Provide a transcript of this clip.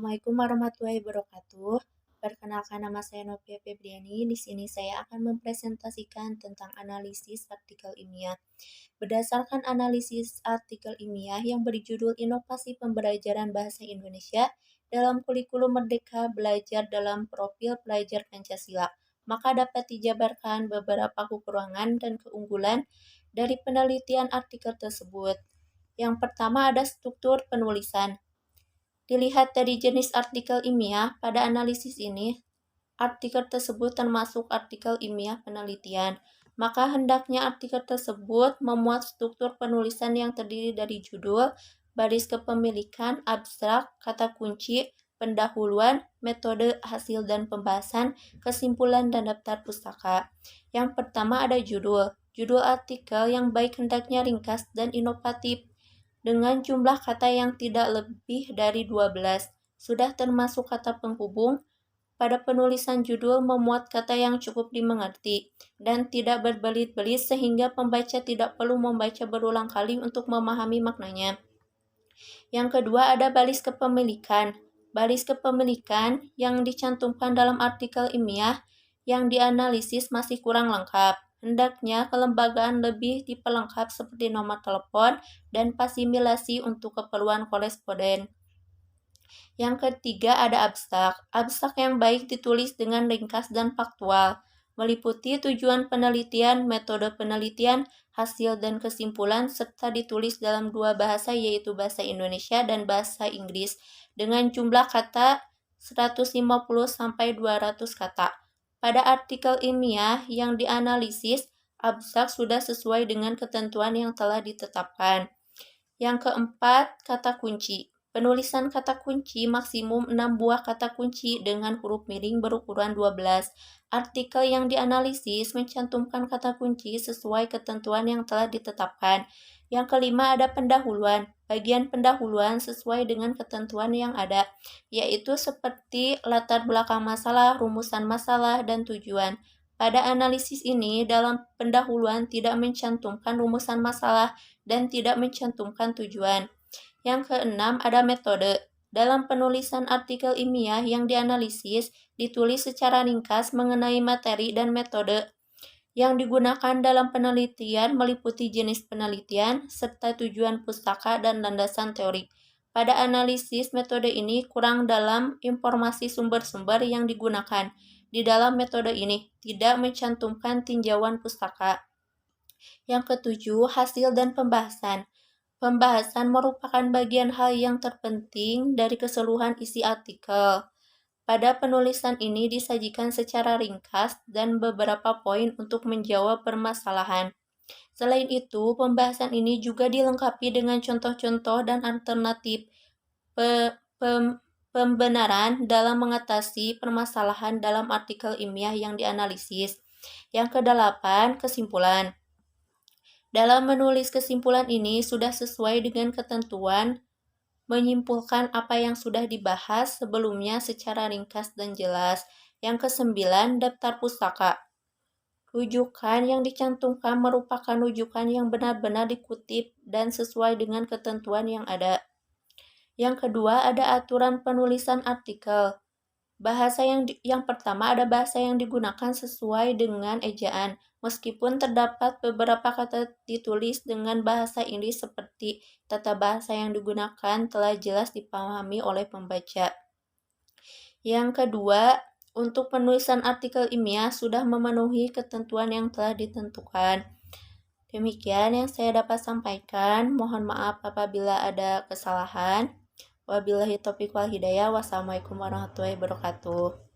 Assalamualaikum warahmatullahi wabarakatuh. Perkenalkan, nama saya Novia Febriani. Di sini saya akan mempresentasikan tentang analisis artikel ilmiah. Berdasarkan analisis artikel ilmiah yang berjudul Inovasi Pembelajaran Bahasa Indonesia dalam Kurikulum Merdeka Belajar dalam Profil Pelajar Pancasila, maka dapat dijabarkan beberapa kekurangan dan keunggulan dari penelitian artikel tersebut. Yang pertama ada struktur penulisan. Dilihat dari jenis artikel ilmiah, pada analisis ini, artikel tersebut termasuk artikel ilmiah penelitian. Maka hendaknya artikel tersebut memuat struktur penulisan yang terdiri dari judul, baris kepemilikan, abstrak, kata kunci, pendahuluan, metode, hasil dan pembahasan, kesimpulan, dan daftar pustaka. Yang pertama ada judul. Judul artikel yang baik hendaknya ringkas dan inovatif, dengan jumlah kata yang tidak lebih dari 12. Sudah termasuk kata penghubung. Pada penulisan judul memuat kata yang cukup dimengerti dan tidak berbelit-belit sehingga pembaca tidak perlu membaca berulang kali untuk memahami maknanya. Yang kedua ada baris kepemilikan. Baris kepemilikan yang dicantumkan dalam artikel ilmiah yang dianalisis masih kurang lengkap. Hendaknya kelembagaan lebih diperlengkap seperti nomor telepon dan fasimilasi untuk keperluan koresponden. Yang ketiga ada abstrak. Abstrak yang baik ditulis dengan ringkas dan faktual, meliputi tujuan penelitian, metode penelitian, hasil dan kesimpulan, serta ditulis dalam dua bahasa yaitu bahasa Indonesia dan bahasa Inggris dengan jumlah kata 150-200 kata. Pada artikel ilmiah yang dianalisis, abstrak sudah sesuai dengan ketentuan yang telah ditetapkan. Yang keempat, kata kunci. Penulisan kata kunci maksimum 6 buah kata kunci dengan huruf miring berukuran 12. Artikel yang dianalisis mencantumkan kata kunci sesuai ketentuan yang telah ditetapkan. Yang kelima ada pendahuluan. Bagian pendahuluan sesuai dengan ketentuan yang ada, yaitu seperti latar belakang masalah, rumusan masalah, dan tujuan. Pada analisis ini, dalam pendahuluan tidak mencantumkan rumusan masalah dan tidak mencantumkan tujuan. Yang keenam ada metode. Dalam penulisan artikel ilmiah yang dianalisis, ditulis secara ringkas mengenai materi dan metode yang digunakan dalam penelitian meliputi jenis penelitian, serta tujuan pustaka dan landasan teorik. Pada analisis metode ini kurang dalam informasi sumber-sumber yang digunakan. Di dalam metode ini tidak mencantumkan tinjauan pustaka. Yang ketujuh, hasil dan pembahasan. Pembahasan merupakan bagian hal yang terpenting dari keseluruhan isi artikel. Pada penulisan ini disajikan secara ringkas dan beberapa poin untuk menjawab permasalahan. Selain itu, pembahasan ini juga dilengkapi dengan contoh-contoh dan alternatif pembenaran dalam mengatasi permasalahan dalam artikel ilmiah yang dianalisis. Yang kedelapan, kesimpulan. Dalam menulis kesimpulan ini sudah sesuai dengan ketentuan, menyimpulkan apa yang sudah dibahas sebelumnya secara ringkas dan jelas. Yang kesembilan, daftar pustaka. Rujukan yang dicantumkan merupakan rujukan yang benar-benar dikutip dan sesuai dengan ketentuan yang ada. Yang kedua, ada aturan penulisan artikel. Bahasa yang pertama ada bahasa yang digunakan sesuai dengan ejaan, meskipun terdapat beberapa kata ditulis dengan bahasa Inggris seperti tata bahasa yang digunakan telah jelas dipahami oleh pembaca. Yang kedua, untuk penulisan artikel ilmiah sudah memenuhi ketentuan yang telah ditentukan. Demikian yang saya dapat sampaikan. Mohon maaf apabila ada kesalahan. Wabillahi taufiq wal hidayah. Wassalamualaikum warahmatullahi wabarakatuh.